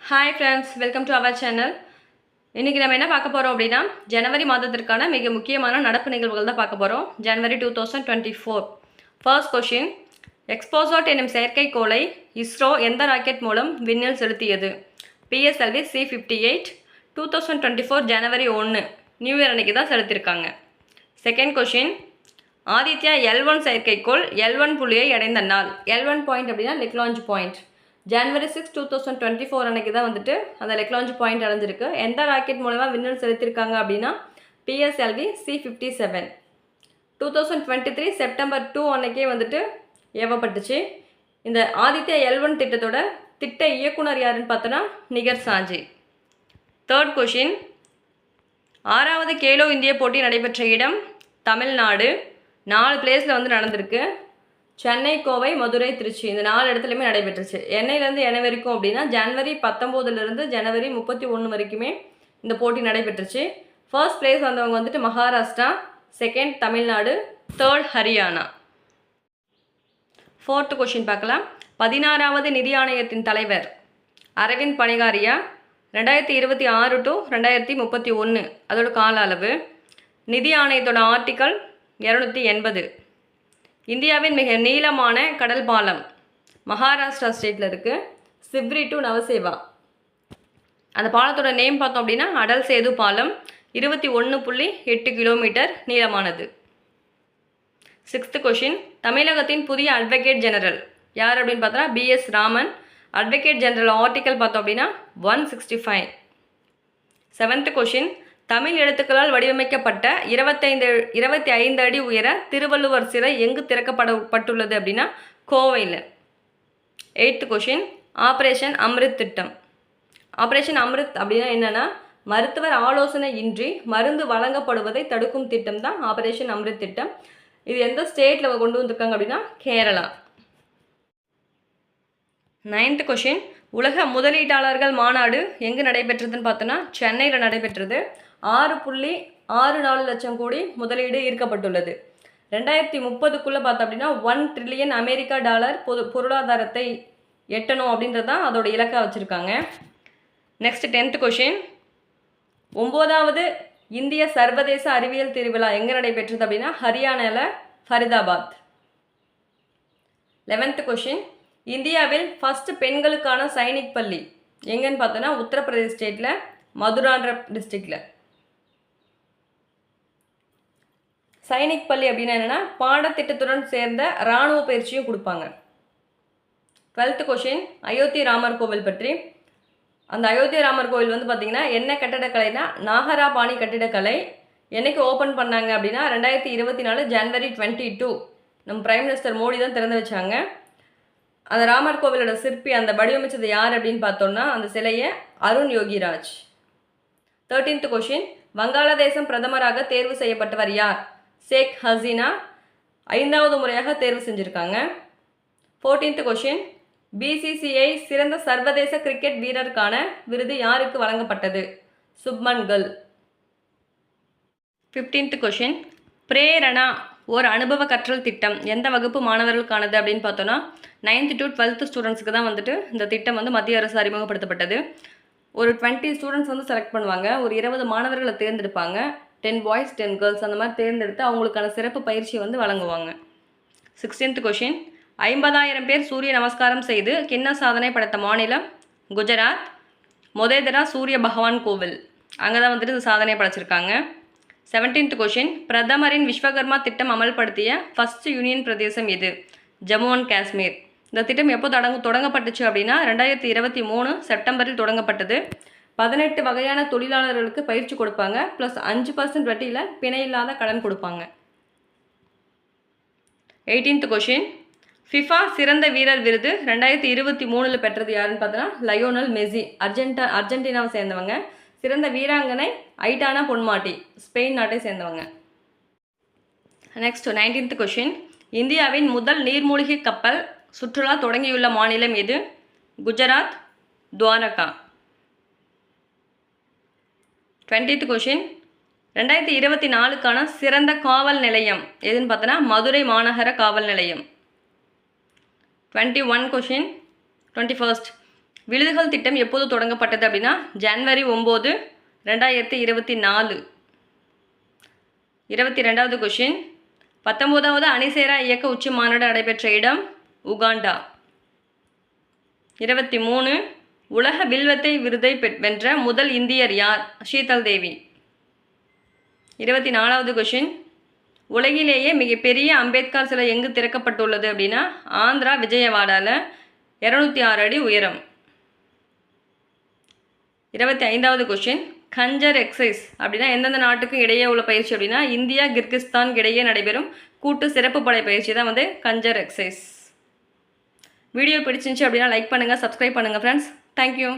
Hi friends, welcome to our channel. இன்றைக்கி நம்ம என்ன பார்க்க போகிறோம் அப்படின்னா, ஜனவரி மாதத்திற்கான மிக முக்கியமான நடப்பு நிகழ்வுகள் தான் பார்க்க போகிறோம். ஜனவரி 2024. ஃபர்ஸ்ட் கொஷின், எக்ஸ்போசாட் என்னும் செயற்கைக்கோளை இஸ்ரோ எந்த ராக்கெட் மூலம் விண்ணில் செலுத்தியது? PSLV C-58. 2024 ஜனவரி 1 நியூ இயர் அன்னைக்கு தான் செலுத்தியிருக்காங்க. செகண்ட் கொஷின், ஆதித்யா L1 செயற்கைக்கோள் L1 புள்ளியை அடைந்த நாள். L1 பாயிண்ட் அப்படின்னா லெக்லாஞ்ச் பாயிண்ட். ஜனவரி 6, 2024 அன்னைக்கு தான் வந்துட்டு அந்த லெக்லாஞ்ச் பாயிண்ட் அடைஞ்சிருக்கு. எந்த ராக்கெட் மூலமாக விண்ணில் செலுத்தியிருக்காங்க அப்படின்னா PSLV C-57. 2023 செப்டம்பர் 2 அன்னைக்கே வந்துட்டு ஏவப்பட்டுச்சு. இந்த ஆதித்யா L1 திட்டத்தோட திட்ட இயக்குனர் யாருன்னு பார்த்தோன்னா நிகர் சாஞ்சி. தேர்ட் கொஷின், 6வது கேலோ இந்திய போட்டி நடைபெற்ற இடம் தமிழ்நாடு. 4 பிளேஸில் வந்து நடந்திருக்கு. சென்னை, கோவை, மதுரை, திருச்சி, இந்த 4 இடத்துலையுமே நடைபெற்றுச்சு. என்னையிலேருந்து என்ன வரைக்கும் அப்படின்னா ஜனவரி 19 ஜனவரி 31 வரைக்குமே இந்த போட்டி நடைபெற்றுச்சு. ஃபர்ஸ்ட் பிளேஸ் வந்தவங்க வந்துட்டு Maharashtra, second Tamil Nadu, third Haryana. Fourth question பார்க்கலாம். 16வது நிதி ஆணையத்தின் தலைவர் அரவிந்த் பணிகாரியா. 2026 to 2031 அதோட கால அளவு. நிதி ஆணையத்தோட ஆர்டிக்கல் 280. இந்தியாவின் மிக நீளமான கடல் பாலம் மகாராஷ்டிரா ஸ்டேட்டில் இருக்குது. சிவ்ரி டு நவசேவா. அந்த பாலத்தோட நேம் பார்த்தோம் அப்படின்னா அடல் சேது பாலம். 21.8 கிலோமீட்டர் நீளமானது. சிக்ஸ்த்து கொஷின், தமிழகத்தின் புதிய அட்வொகேட் ஜெனரல் யார் அப்படின்னு பார்த்தோன்னா BS Raman. Advocate general article பார்த்தோம் அப்படின்னா 165. செவன்த்து கொஷின், தமிழ் எழுத்துக்களால் வடிவமைக்கப்பட்ட 25 அடி உயர திருவள்ளுவர் சிலை எங்கு திறக்கப்பட்டுள்ளது அப்படின்னா கோவையில். எயித்து கொஷின், ஆப்ரேஷன் அம்ரித் திட்டம். ஆப்ரேஷன் அம்ரித் அப்படின்னா என்னென்னா மருத்துவர் ஆலோசனை இன்றி மருந்து வழங்கப்படுவதை தடுக்கும் திட்டம் தான் ஆப்ரேஷன் அம்ரித் திட்டம். இது எந்த ஸ்டேட்டில் கொண்டு வந்திருக்காங்க அப்படின்னா கேரளா. நைன்த்து கொஷின், உலக முதலீட்டாளர்கள் மாநாடு எங்கு நடைபெற்றதுன்னு பார்த்தோன்னா சென்னையில் நடைபெற்றது. 6.64 லட்சம் கோடி முதலீடு ஈர்க்கப்பட்டுள்ளது. 2030க்குள்ளே பார்த்தோம் அப்படின்னா $1 trillion அமெரிக்கா பொருளாதாரத்தை எட்டணும் அப்படின்றது தான் அதோட இலக்காக வச்சுருக்காங்க. நெக்ஸ்ட் 10th கொஷின், 9வது இந்திய சர்வதேச அறிவியல் திருவிழா எங்கே நடைபெற்றது அப்படின்னா ஹரியானாவில் ஃபரிதாபாத். 11th கொஷின், இந்தியாவில் ஃபஸ்ட்டு பெண்களுக்கான சைனிக் பள்ளி எங்கன்னு பார்த்தோன்னா உத்தரப்பிரதேஷ் ஸ்டேட்டில் மதுரான்ற டிஸ்ட்ரிக்டில். சைனிக் பள்ளி அப்படின்னா என்னென்னா பாடத்திட்டத்துடன் சேர்ந்த இராணுவ பயிற்சியும் கொடுப்பாங்க. 12th கொஷின், அயோத்தி ராமர் கோவில் பற்றி. அந்த அயோத்தி ராமர் கோவில் வந்து பார்த்திங்கன்னா என்ன கட்டிடக்கலைனா நாகராபாணி கட்டிடக்கலை. என்னைக்கு ஓப்பன் பண்ணாங்க அப்படின்னா 2024 ஜனவரி 22 நம்ம பிரைம் மினிஸ்டர் மோடி தான் திறந்து வச்சாங்க. அந்த ராமர் கோவிலோட சிற்பி அந்த வடிவமைச்சது யார் அப்படின்னு பார்த்தோன்னா அந்த சிலையை அருண் யோகிராஜ். 13th கொஷின், வங்காளதேசம் பிரதமராக தேர்வு செய்யப்பட்டவர் யார்? ஷேக் ஹசீனா 5வது முறையாக தேர்வு செஞ்சுருக்காங்க. 14th கொஷின், BCCI சிறந்த சர்வதேச கிரிக்கெட் வீரருக்கான விருது யாருக்கு வழங்கப்பட்டது? சுப்மன் கில். 15th கொஷின், பிரேரணா ஒரு அனுபவ கற்றல் திட்டம் எந்த வகுப்பு மாணவர்களுக்கானது அப்படின்னு பார்த்தோன்னா 9th to 12th ஸ்டூடெண்ட்ஸுக்கு தான் வந்துட்டு இந்த திட்டம் வந்து மத்திய அரசு அறிமுகப்படுத்தப்பட்டது. ஒரு 20 ஸ்டூடெண்ட்ஸ் வந்து செலக்ட் பண்ணுவாங்க. ஒரு 20 மாணவர்களை தேர்ந்தெடுப்பாங்க. 10 பாய்ஸ் 10 கேர்ள்ஸ் அந்த மாதிரி தேர்ந்தெடுத்து அவங்களுக்கான சிறப்பு பயிற்சி வந்து வழங்குவாங்க. 16th கொஷின், 50,000 பேர் சூரிய நமஸ்காரம் செய்து கின்ன சாதனை படைத்த மாநிலம் குஜராத். மொதேதரா சூரிய பகவான் கோவில் அங்கே தான் வந்துட்டு இந்த சாதனை படைச்சிருக்காங்க. 17th கொஷின், பிரதமரின் விஸ்வகர்மா திட்டம் அமல்படுத்திய ஃபஸ்ட் யூனியன் பிரதேசம் எது? ஜம்மு அண்ட் காஷ்மீர். இந்த திட்டம் எப்போ தொடங்கப்பட்டுச்சு அப்படின்னா 2023 செப்டம்பரில் தொடங்கப்பட்டது. 18 வகையான தொழிலாளர்களுக்கு பயிற்சி கொடுப்பாங்க. ப்ளஸ் 5% வட்டியில் பிணையில்லாத கடன் கொடுப்பாங்க. 18th கொஷின், ஃபிஃபா சிறந்த வீரர் விருது 2023 பெற்றது யாருன்னு பார்த்தோன்னா லயோனல் மெஸ்ஸி. அர்ஜென்டினாவை சேர்ந்தவங்க. சிறந்த வீராங்கனை ஐட்டானா பொன்மாட்டி, ஸ்பெயின் நாட்டை சேர்ந்தவங்க. நெக்ஸ்ட் 19th கொஷின், இந்தியாவின் முதல் நீர்மூழ்கி கப்பல் சுற்றுலா தொடங்கியுள்ள மாநிலம் எது? குஜராத், துவாரகா. 20th கொஷின், 2024க்கான சிறந்த காவல் நிலையம் எதுன்னு பார்த்தோன்னா மதுரை மாநகர காவல் நிலையம். 21 கொஷின், 21st விழுதுகள் திட்டம் எப்போது தொடங்கப்பட்டது அப்படின்னா ஜனவரி 9, 2024. 22வது கொஷின், 19வது அணிசேரா இயக்க உச்சி மாநாடு நடைபெற்ற இடம் உகாண்டா. 23 உலக வில்வத்தை விருதை வென்ற முதல் இந்தியர் யார்? ஷீதல் தேவி. 24வது கொஷின், உலகிலேயே மிகப்பெரிய அம்பேத்கர் சிலை எங்கு திறக்கப்பட்டுள்ளது அப்படின்னா ஆந்திரா விஜயவாடாவில் 206 அடி உயரம். 25வது கொஷின், கஞ்சர் எக்ஸசைஸ் அப்படின்னா எந்தெந்த நாட்டுக்கும் இடையே உள்ள பயிற்சி அப்படின்னா இந்தியா கிர்கிஸ்தான் இடையே நடைபெறும் கூட்டு சிறப்பு படை பயிற்சி தான் கஞ்சர் எக்ஸசைஸ். வீடியோ பிடிச்சிருந்துச்சு அப்படின்னா லைக் பண்ணுங்கள், சப்ஸ்கிரைப் பண்ணுங்கள் ஃப்ரெண்ட்ஸ். தேங்க்யூ.